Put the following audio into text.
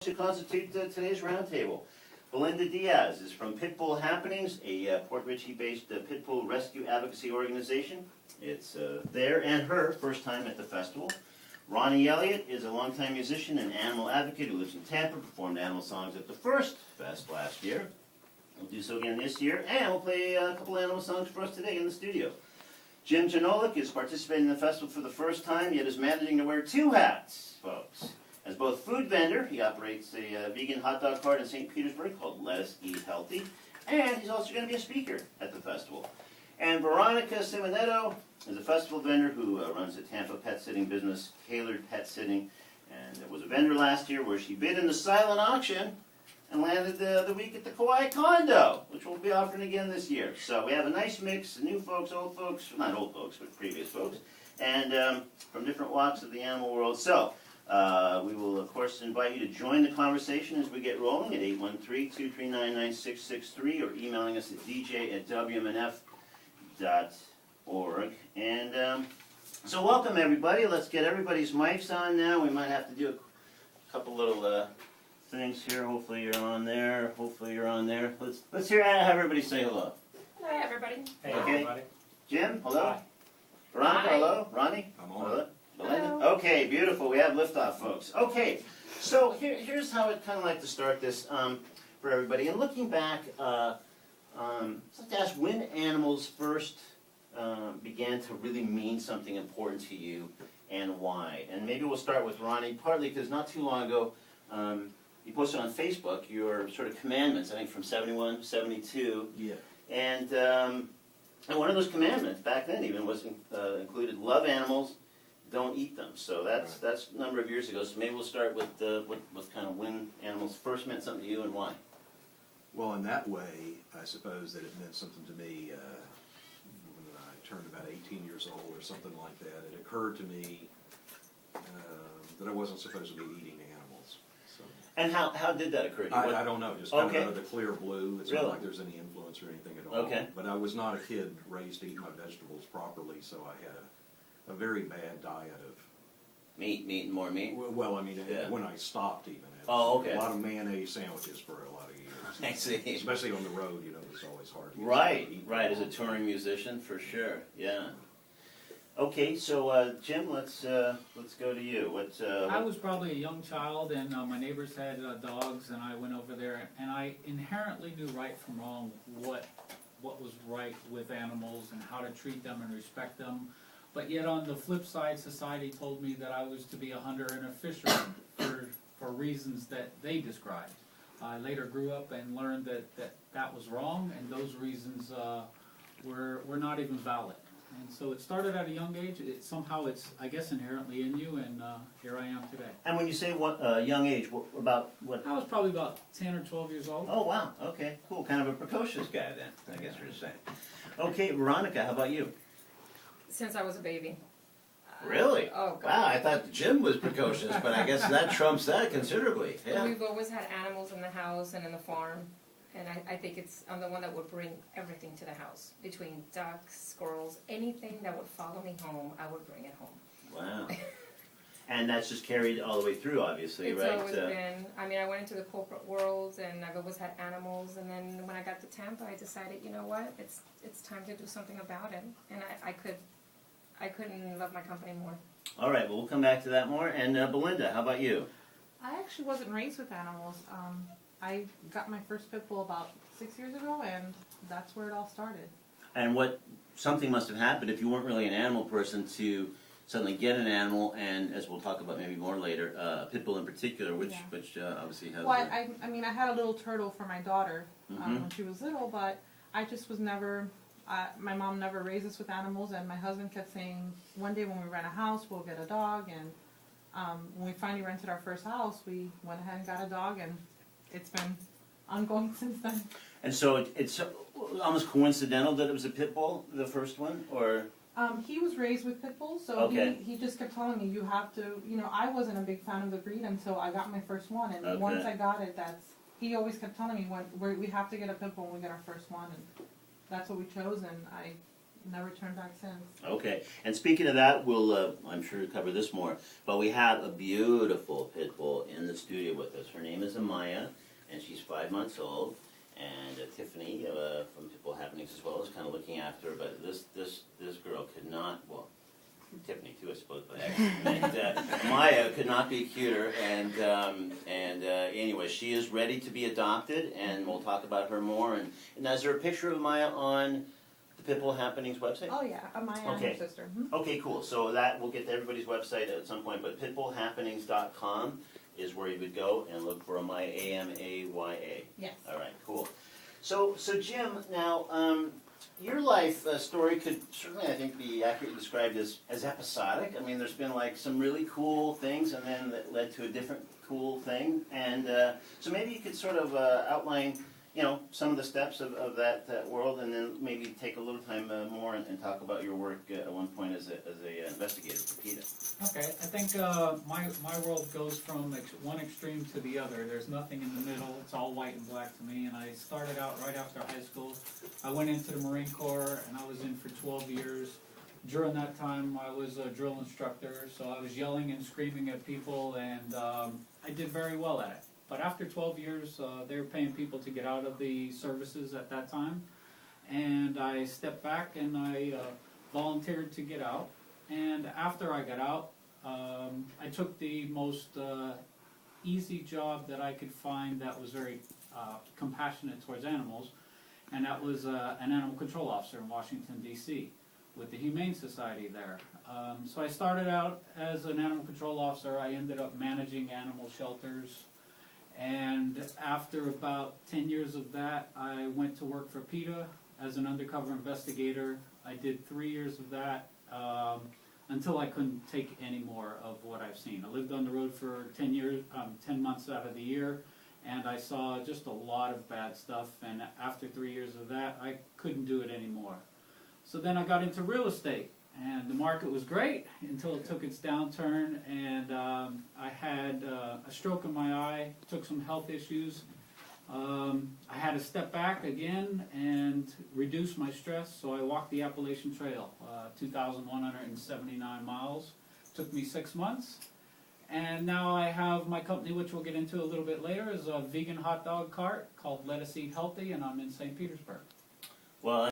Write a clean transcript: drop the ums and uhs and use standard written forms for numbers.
To constitute today's roundtable. Belinda Diaz is from Pitbull Happenings, a Port Richey-based Pitbull rescue advocacy organization. It's their and her first time at the festival. Ronnie Elliott is a longtime musician and animal advocate who lives in Tampa, performed animal songs at the first fest last year. We'll do so again this year, and we'll play a couple animal songs for us today in the studio. Jim Janolic is participating in the festival for the first time, yet is managing to wear two hats, folks. As both food vendor, he operates a vegan hot dog cart in St. Petersburg called Let's Eat Healthy, and he's also going to be a speaker at the festival. And Veronica Simonetto is a festival vendor who runs a Tampa pet sitting business, Tailored Pet Sitting, and was a vendor last year where she bid in the silent auction and landed the week at the Kauai condo, which we'll be offering again this year. So we have a nice mix of new folks, old folks, not old folks, but previous folks, and from different walks of the animal world. So we will, of course, invite you to join the conversation as we get rolling at 813-239-9663 or emailing us at dj@wmnf.org. And so welcome, everybody. Let's get everybody's mics on now. We might have to do a couple little things here. Hopefully you're on there. Hopefully you're on there. Let's have everybody say hello. Hi, everybody. Hey, Okay. everybody. Jim, hello. Hi. Veronica, Hi. hello. Ronnie? I'm on. Hello. Belinda? Hello. Okay, beautiful. We have liftoff, folks. Okay, so here's how I'd kind of like to start this for everybody. And looking back, I'd like to ask when animals first began to really mean something important to you and why. And maybe we'll start with Ronnie, partly because not too long ago, you posted on Facebook your sort of commandments, I think from 71, 72. Yeah. And one of those commandments back then even was included love animals, don't eat them. So that's a number of years ago. So maybe we'll start with kind of when animals first meant something to you and why. Well, in that way, I suppose that it meant something to me when I turned about 18 years old or something like that. It occurred to me that I wasn't supposed to be eating animals. So And how did that occur to you? I don't know, just kind Okay. of out of the clear blue. It's Really? not like there's any influence or anything at all. Okay. But I was not a kid raised to eat my vegetables properly, so I had a very bad diet of Meat and more meat. Well, I mean, Yeah. when I stopped even. It Oh, was okay. A lot of mayonnaise sandwiches for a lot of years. I see. Especially on the road, you know, it's always hard to get Right, something to eat. right. As a touring musician, for sure. Yeah. Okay, so Jim, let's go to you. I was probably a young child, and my neighbors had dogs, and I went over there, and I inherently knew right from wrong what was right with animals and how to treat them and respect them. But yet on the flip side, society told me that I was to be a hunter and a fisherman for reasons that they described. I later grew up and learned that was wrong, and those reasons were not even valid. And so it started at a young age. Somehow it's, I guess, inherently in you, and here I am today. And when you say young age, about what? I was probably about 10 or 12 years old. Oh, wow. Okay, cool. Kind of a precocious guy then, I guess you're saying. Okay, Veronica, how about you? Since I was a baby. Really? Oh, God. Wow, I thought Jim was precocious, but I guess that trumps that considerably. Yeah. We've always had animals in the house and in the farm, and I think I'm the one that would bring everything to the house. Between ducks, squirrels, anything that would follow me home, I would bring it home. Wow. And that's just carried all the way through, obviously, It's right? always been, I mean, I went into the corporate world, and I've always had animals, and then when I got to Tampa, I decided, you know what, it's time to do something about it, and I couldn't love my company more. All right, well, we'll come back to that more. And Belinda, how about you? I actually wasn't raised with animals. I got my first pit bull about 6 years ago, and that's where it all started. And something must have happened if you weren't really an animal person to suddenly get an animal, and as we'll talk about maybe more later, a pit bull in particular, which obviously has. Well, I mean, I had a little turtle for my daughter when she was little, but I just was never. My mom never raised us with animals, and my husband kept saying, one day when we rent a house, we'll get a dog. And when we finally rented our first house, we went ahead and got a dog, and it's been ongoing since then. And so it's almost coincidental that it was a pit bull, the first one, or? He was raised with pit bulls, so Okay. he just kept telling me, you have to, you know, I wasn't a big fan of the breed until I got my first one, and Okay. once I got it, he always kept telling me, we have to get a pit bull when we get our first one, and that's what we chose, and never turned back since. Okay, and speaking of that, we'll, I'm sure cover this more, but we have a beautiful pit bull in the studio with us. Her name is Amaya, and she's 5 months old. And Tiffany from Pit Bull Happenings as well is kind of looking after her, but this girl could not, well, Tiffany too, I suppose, but Maya could not be cuter, and anyway, she is ready to be adopted, and we'll talk about her more. And is there a picture of Maya on the Pit Bull Happenings website? Oh yeah, Maya and Okay. her sister. Mhm. Okay, cool. So that we'll get to everybody's website at some point, but pitbullhappenings.com is where you would go and look for Amaya, A-M-A-Y-A. Yes. All right, cool. So Jim, now, your life story could certainly, I think, be accurately described as episodic. I mean, there's been like some really cool things, and then that led to a different cool thing. And so maybe you could sort of outline, you know, some of the steps of that world, and then maybe take a little time more and talk about your work at one point as a investigator for PETA. Okay, I think my world goes from one extreme to the other. There's nothing in the middle. It's all white and black to me. And I started out right after high school. I went into the Marine Corps, and I was in for 12 years. During that time, I was a drill instructor, so I was yelling and screaming at people, and I did very well at it. But after 12 years, they were paying people to get out of the services at that time. And I stepped back and I volunteered to get out. And after I got out, I took the most easy job that I could find that was very compassionate towards animals. And that was an animal control officer in Washington, D.C. with the Humane Society there. So I started out as an animal control officer. I ended up managing animal shelters. And after about 10 years of that, I went to work for PETA as an undercover investigator. I did 3 years of that until I couldn't take any more of what I've seen. I lived on the road for 10 months out of the year, and I saw just a lot of bad stuff. And after 3 years of that, I couldn't do it anymore. So then I got into real estate. And the market was great until it took its downturn, and I had a stroke in my eye, took some health issues. I had to step back again and reduce my stress, so I walked the Appalachian Trail, 2,179 miles. Took me 6 months, and now I have my company, which we'll get into a little bit later, is a vegan hot dog cart called Let Us Eat Healthy, and I'm in St. Petersburg. Well,